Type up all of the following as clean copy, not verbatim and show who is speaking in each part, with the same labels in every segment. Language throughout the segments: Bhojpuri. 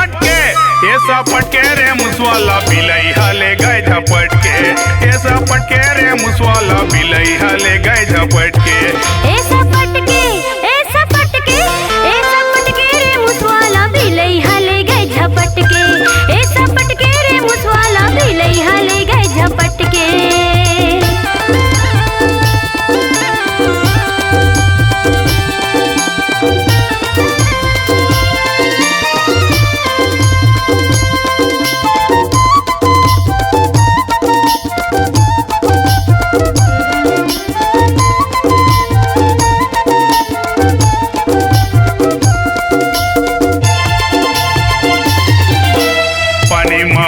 Speaker 1: झपट के, ये सपट के रे मुसवाला बिलई हले गए झपट के, ये सपट के रे मुसवाला बिलई हले गए झपट के।
Speaker 2: ए सपट के, ए सपट के, ए सपट के रे मुसवाला बिलई हले गए झपट के, ए सपट के रे मुसवाला बिलई हले गए झपट के।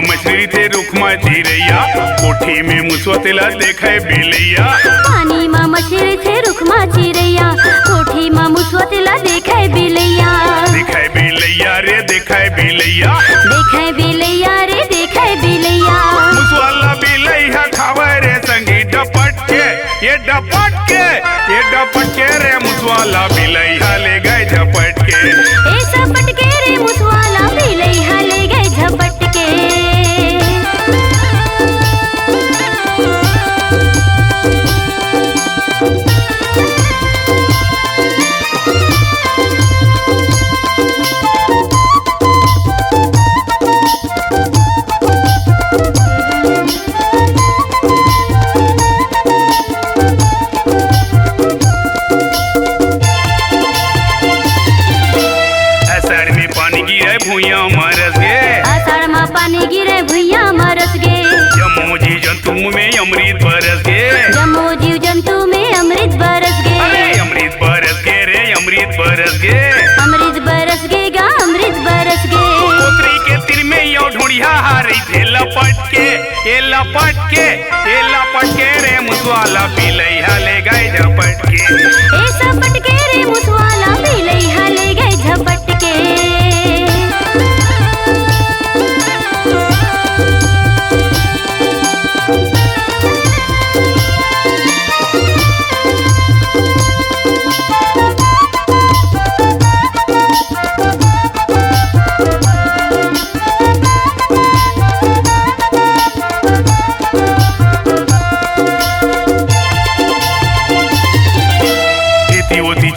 Speaker 1: मछली थे रुखमा चिरैया, कोठी में मुसवतेला देखे बिलैया।
Speaker 2: पानी में मछली थे रुखमा चिरैया, कोठी में मुसवतेला देखे बिलैया।
Speaker 1: देखे बिलैया रे देखे बिलैया,
Speaker 2: देखे बिलैया रे देखे बिलैया।
Speaker 1: मुसवाला बिलैया खावे रे संगी डपट के, ये डपट के, ये डपट के रे मुसवाला बिलैया ले गए झपट के।
Speaker 2: ए सपट के रे मुसवाला बिलैया ले गए झपट के।
Speaker 1: भुइया मरस गे,
Speaker 2: आषाढ़ में पानी गिरे भुइया मरस गे।
Speaker 1: जम्मू जीव जंतु में अमृत बरस गे,
Speaker 2: जम्मू जीव जंतु में अमृत बरस गे।
Speaker 1: अरे अमृत बरस गे रे अमृत बरस गे,
Speaker 2: अमृत बरस गे गा अमृत बरस गे।
Speaker 1: पोतरी के तिर में यो ढूंढिया हारी थे लपट के, ये लपट के, ये लपट के रे मुसवाला बिलैया ले गए झपट के।
Speaker 2: ए सपट के रे मुसवाला बिलैया ले गए झपट के।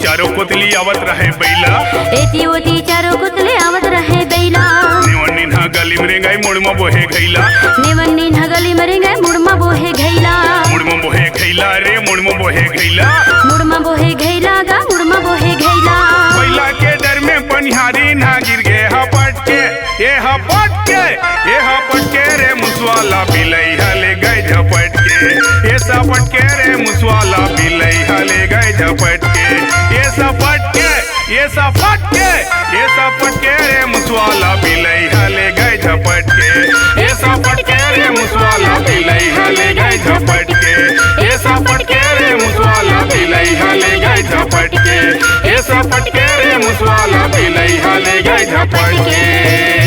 Speaker 1: चारों कोतली आवत रहे बैला,
Speaker 2: एती ओती चारों कोतले आवत रहे बैला।
Speaker 1: नेवन निन्हा गली में रेंगाई मुड़मा बोहे घैला,
Speaker 2: नेवन निन्हा गली में रेंगाई मुड़मा बोहे घैला।
Speaker 1: मुड़मा बोहे घैला रे मुड़मा बोहे घैला,
Speaker 2: मुड़मा बोहे घैला गा मुड़मा बोहे घैला।
Speaker 1: बैला के डर में पनिहारी ना गिर गए हपट के, ये हपट के, ये हपट के रे मुसवाला बिलैया ले गए झपट के। ये सपट के रे मुसवाला बिलैया ले गए झपट के। ये सपट के, ये सपट के, ये सपट के रे मुसवाला बिलैया ले गए झपट के। ये सपट के रे मुसवाला बिलैया ले गए झपट के। ये सपट के रे मुसवाला बिलैया ले गए झपट के। ये सपट के रे मुसवाला बिलैया ले गए झपट के।